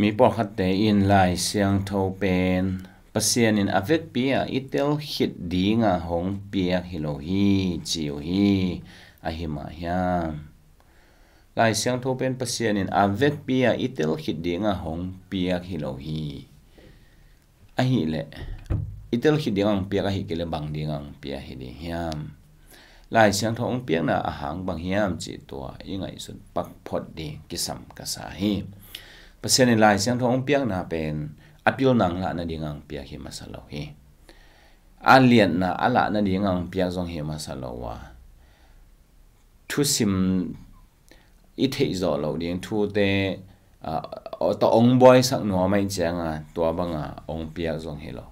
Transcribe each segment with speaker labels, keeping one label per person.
Speaker 1: mi por khat te in Lai Siangtho pen Pasian in avet pia itel hit dinga hong piak hilo hi chiu hi ahima hiam Lai Siangtho pen Pasian in avet pia itel hit dinga hong piak hilo hi ahi le itel hit dinga hong piak ahi kele bang dinga hong piak hi di hiam Lai Siangtho hong piak na ahang bang hiam chi tua ingai sun pak phot di kisam kasa hi Pasian in Lai Siangtho hong piak na pen apil nang la na dingang piak hi masalo hi alian na ala na dingang piak zong hi masalo wa thu sim i thei zo lo ding thu te to ong boy sak no mai changa to banga ong piak zong hi lo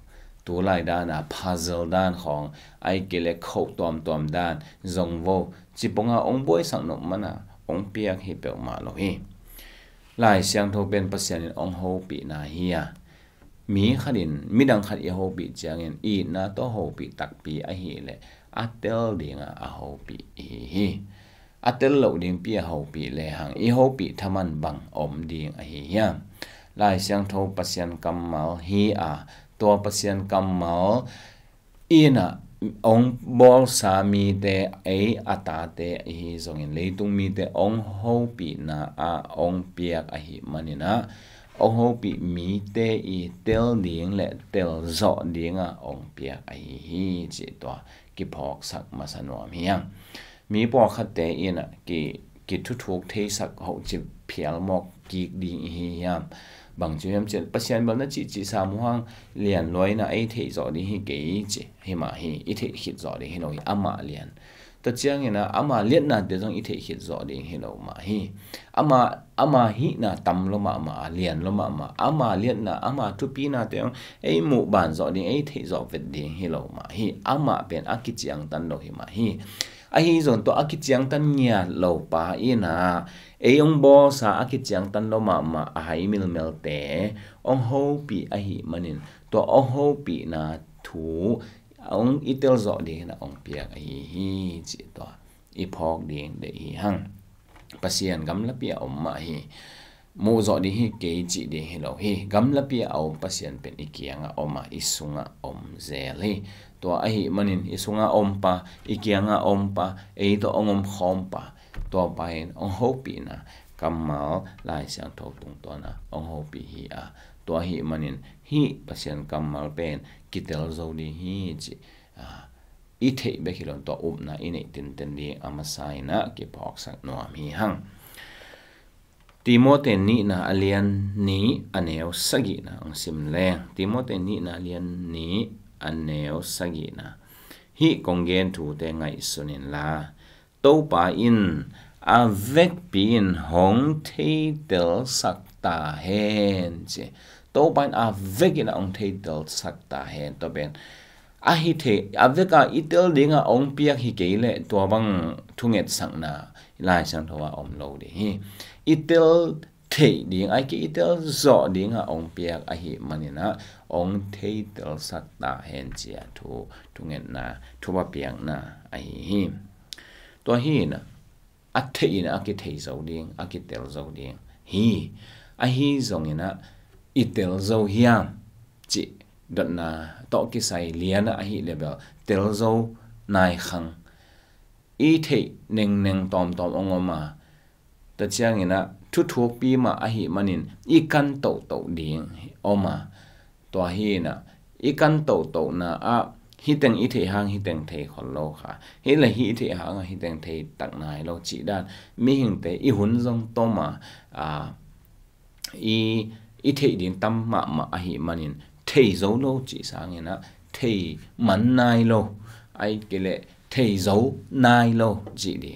Speaker 1: tu lai da na puzzle dan khong ai kele khau tom dan zong vo chiponga ong boy sak no mana ong piak hi pe ma lo hi Lai Siangtho pen Pasian in ong ho pi na hi ya mi khadin midang khat i ho pi changin I na to ho pi tak pi a hi le atel dinga a ho pi hi atel lo ding pi a ho pi le hang I ho pi thaman bang om ding a hi ya Lai Siangtho Pasian kamal hi a to Pasian kamal ina ong bol sa mi te ai ata te hi zongin leitung mi te ong ho pi na a ong piak a hi manina ong ho pi mi te I tel ding le tel zo ding a ong piak a hi chi to ki phok sak masanwam hiang mi po khat te ina ki thu thuk thei sak ho chi phial mok ki ding hi hiam bang chu yam chen Pasian bal na chi sa mu hang lian loi na ai thei zo di hi ke chi hi ma hi I thei hit zo di hi no hi ama lian to chiang ina ama lian na de jong I thei hit zo di hi no ma hi ama hi na tam lo ma lian lo ma ama lian na ama tu pi na te ai mu ban zo di ai thei zo vet di hi lo ma hi ama pen aki chiang tan lo hi ma hi a hi zon to aki chiang tan nya lo pa ina ai ong bo sa aki chiang tan lo ma a hai mil te ong ho pi a hi manin to ong ho pi na thu ong itel zo di na ong piak a hi chi to I phok ding de hi hang Pasian gam la pia om ma hi mu zo di hi ke chi di hi lo hi gam la pia au Pasian pen ikianga oma isunga om zel hi to a hi manin isunga om pa ikianga om pa ei to ongom khom pa to pain ong ho pi na kamal Lai Siangtho tung to na ong ho pi hi a to hi manin hi Pasian kamal pen kitel zo di hi chi I thei be hilon to na ine tin di amasai na ki phok sak no mi hang Timote ni na alian ni aneo sagi na ang simleng Timote ni na alian ni aneo sagi na hi kongen thu te ngai sunin la to pa in a vek pin hong thei tel sak ta hen che to pa a vek in ong thei tel sak ta hen to ben a hi the aveka itel dinga ong piak hi keile to bang thunget sang na Lai Siangtho wa om lo de hi itel thei ding ai ki itel zo dinga ong piak a hi manina ong thei tel sak ta hen chia thu thunget na thu ba piak na a hi to hi na a thei na a ki thei zo ding a ki tel zo ding hi a hi zongina itel zo hiam chi dot na to ki sai liana a hi level tel zo nai khang I thei neng tom ongoma ta chiang ina thu thuk pi ma a hi manin I kan to ding oma to hi na I kan to na a hi teng I thei hang hi teng thei khol lo kha hi la hi thei hang hi teng thei tak nai lo chi dan mi hing te I hun zong to ma I thei din tam ma a hi manin thei zo lo chi sang ina thei man nai lo ai kele thei zo nai lo chi di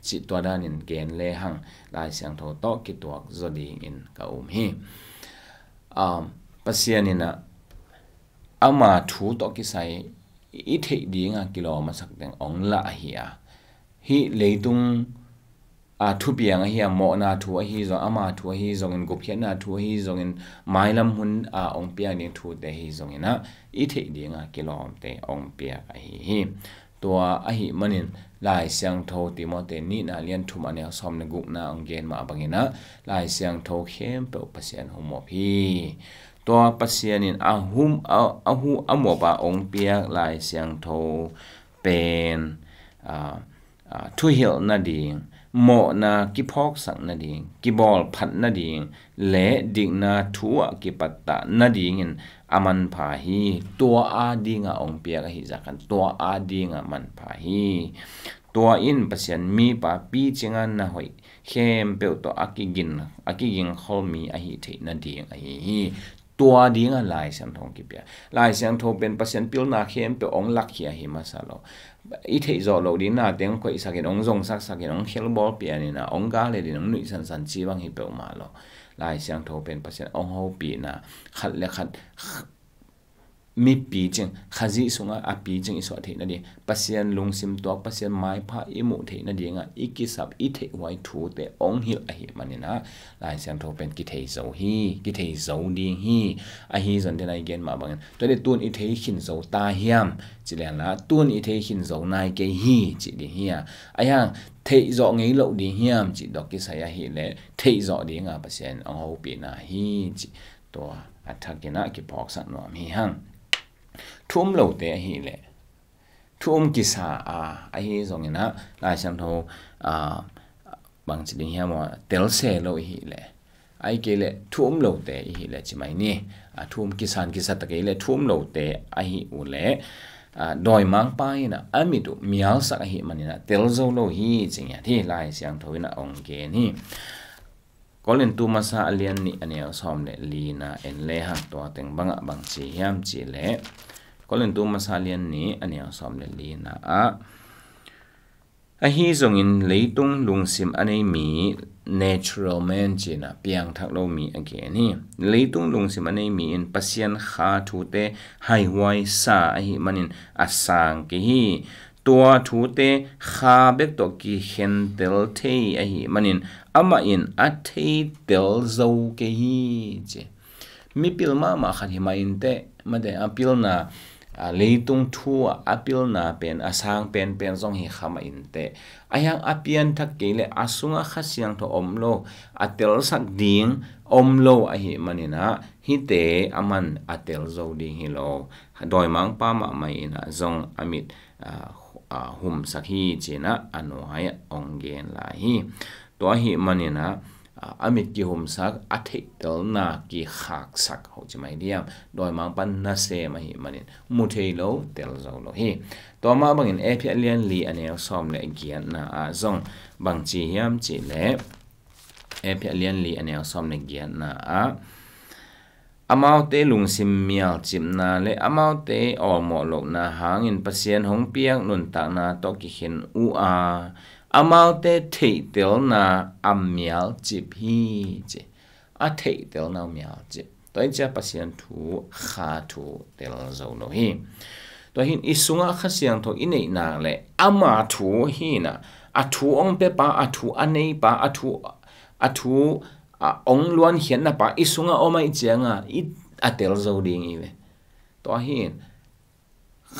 Speaker 1: chi to dan in gen le hang Lai Siangtho to ki tuak zo di in ka hi Pasian ina ama thu to ki sai I thei dinga kilo ma sak teng ong la hi a hi leitung a thu piang hi mo na thu hi zo ama thu hi zong in gup hian na thu hi zong in mailam hun a ong pia ni thu te hi zong ina I thei dinga kilom te ong pia a hi tua a hi manin Lai Siangtho Timote ni na lian thum anel som na guk na ongen ma bangina Lai Siangtho khem pe pasian humo phi tua pasian in ahu amo ba ong piak Lai Siangtho pen thu hil na ding mo na ki phok sak na ding ki bol phat na ding le ding na thua ki patta na ding in aman pha hi tua a dinga ong piak hi zakan tua a dinga man pha hi tua in pasian mi pa pi chingan na hoi khem pe to akigin kholmi a hi the na ding a hi tua dinga Lai Siangtho ki pia Lai Siangtho pen pasian pil na khem pe ong lak hi hi masalo i thei zo lo din na teng khoi sakin ong zong sakin ong khel bol pi ani na ong ga le din ong nui san chi bang hi pe ma lo Lai Siangtho pen pasian ong ho pi na khat le khat mi pi ching khazi sunga a pi ching iso the na di pasian lungsim to pasian mai pha imu the na di nga ikisap i the wai thu te ong hil a hi manina Lai Siangtho pen ki thei zo hi ki thei zo ding hi a hi zon den ai gen ma bang to de tun i thei khin zo ta hiam chilen la tun i thei khin zo nai ke hi chi di hi ayang thei zo ngei lo di hiam chi dok ki saya hi le thei zo di nga pasian ong ho pi na hi chi to athakina ki phok sa no mi hang thum lo te hi le thum ki sa a hi zong ina Lai Siangtho bang chi ding hiam wa tel se lo hi le ai ke le thum lo te hi le chi mai ni thum ki sa ta ke le thum lo te a hi u le doi mang pai na ami tu mial sak hi manina tel zo lo hi ching ya thi Lai Siangtho ina ong ke ni kolin tu masa alian ni anel som le li na en le ha to teng banga bang chi hiam chi le kolin tu masa alian ni anel som le li na a hi zong in leitung lungsim anei mi natural man china piang thak lo mi again ni leitung lungsim anei mi in pasian kha thu te hai wai sa a hi manin asang ke hi tua thu te kha bek to ki hen tel thei a hi manin ama in a thei tel zo ke hi che mi pil ma khan hi ma in te ma de apil na leitung thu apil na pen asang pen zong hi khama in te ayang apian thak ke le asunga khasiang tho omlo atel sak ding omlo a hi manina hi te aman atel zo ding hi lo doi mang pa ma mai na zong amit hum sakhi china anu haya ongen la hi to hi manina amit ki hum sak athei tel na ki khak sak ho chi mai diam doi mang pan na se ma hi manin mu thei lo tel zo lo hi to ma bangin e phi alian li anel som le gian na zong bang chi hiam chi le e phi alian li anel som le gian na amau te lungsim mial chim na le amau te omo lo na hangin pasian hong piang nun ta na to ki hin u amau te thei tel na amial chip hi che a thei tel na mial chip toi cha pasian thu kha thu tel zo no hi to hin isunga khasiang tho inei na le ama thu hi na a thu ong pe pa a thu anei pa a thu ong luan hian na pa isunga omai chianga I atel zo ding I ve to hin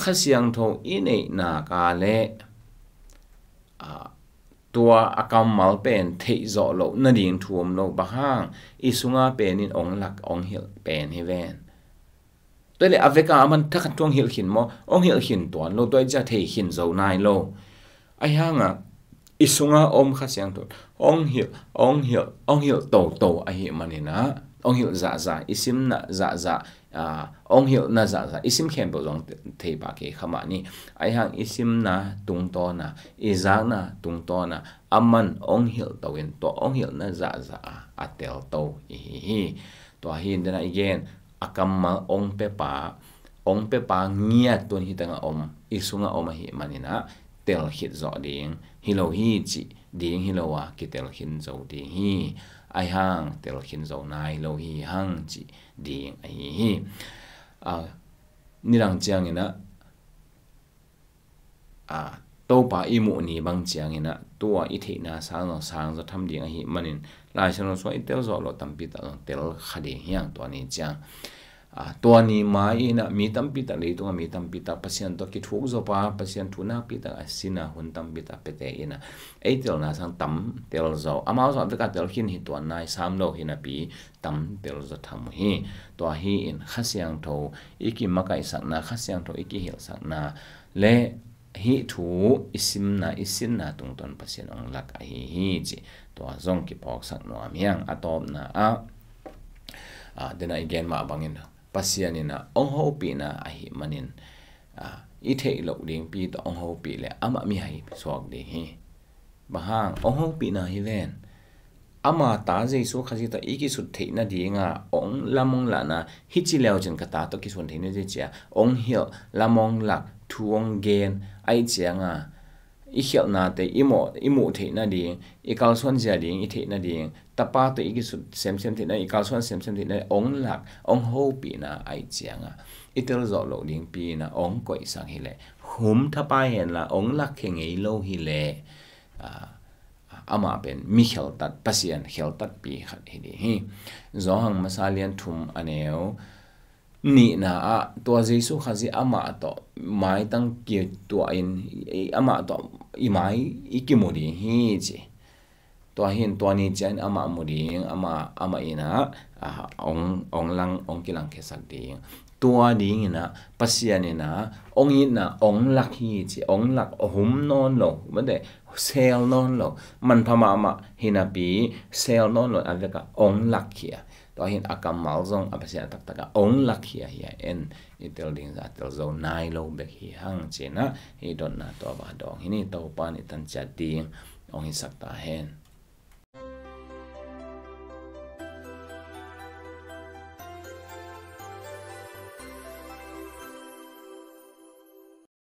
Speaker 1: khasiang tho inei na ka le tua akam mal pen thei zo lo na ding thuom lo ba hang isunga pen in ong lak ong hil pen hi ven toile aveka aman thak tong hil hin mo ong hil hin ton lo toi cha thei hin zo nai lo ai hanga isunga om khasiang to ong hil to a hi manina ong hil za isim na za ong hil na za isim khem bo jong thei ba ke khama ni ai hang isim na tung to na iza na tung to na aman ong hil to in to ong hil na za atel to hi to hin dena again akammal ong pe pa ngia ton hi tanga om isunga om hi manina tel hit zo ding hilo hi chi ding hilowa ki tel hin zo ding hi ai hang tel hin zo nai lo hi hang chi ding ai hi nirang chiang ina to pa imu ni bang chiang ina tua I the na sang zo tham ding hi manin lai chano so I tel zo lo tampi ta tel khade hiang to ni chiang tua ni mai na mi tam pi ta le tu mi tam pi ta pasian to ki thuk zo pa pasian thu na pi ta asina hun tam pi ta pete ina ei tel na sang tam tel zo ama zo ka tel hin hi tuan nai sam lo hin a pi tam tel zo tham hi to hi in khasiang tho iki makai sak na khasiang tho iki hil sak na le hi thu isim na tung ton pasian ong lak a hi chi to zong ki pok sak no amiang atop na dena again ma bangin pasian ina ong ho pi na a hi manin I thei lo ding pi to ong ho pi le ama mi hai sok de hi bahang ong ho pi na hi len ama ta jesu khaji ta iki su thei na dinga ong lamong la na hi chi leo chen ka ta to ki sun thei ne je cha ong hil lamong lak thuong gen ai chianga I hiel na te imo thei na ding I kal suan ja ding I thei na ding tapa to iki su sem thei na I kal suan sem thei na ong lak ong ho pi na ai chianga itel zo lo ding pi na ong koi sang hi le hum thapa hen la ong lak kheng ei lo hi le ama pen mi khel tat pasian khel tat pi khat hi di hi zo hang masalian thum aneo ni na to jesu khazi ama to mai tang ki to in ama to I mai ikimodi hi chi to hin to ni chen ama modi ama ina ong lang ong kilang ke sak ding tua ding ina pasian ina ong ina ong lak hi chi ong lak hum non lo made sel non lo man phama ama hinapi sel non lo aveka ong lak khia to hin akam mal zong apasia tak taka ong lak khia hi en itel ding za tel zo nai lo be hi hang chena hi don na to ba dong hini to pa ni tan cha ding ong hi sak ta hen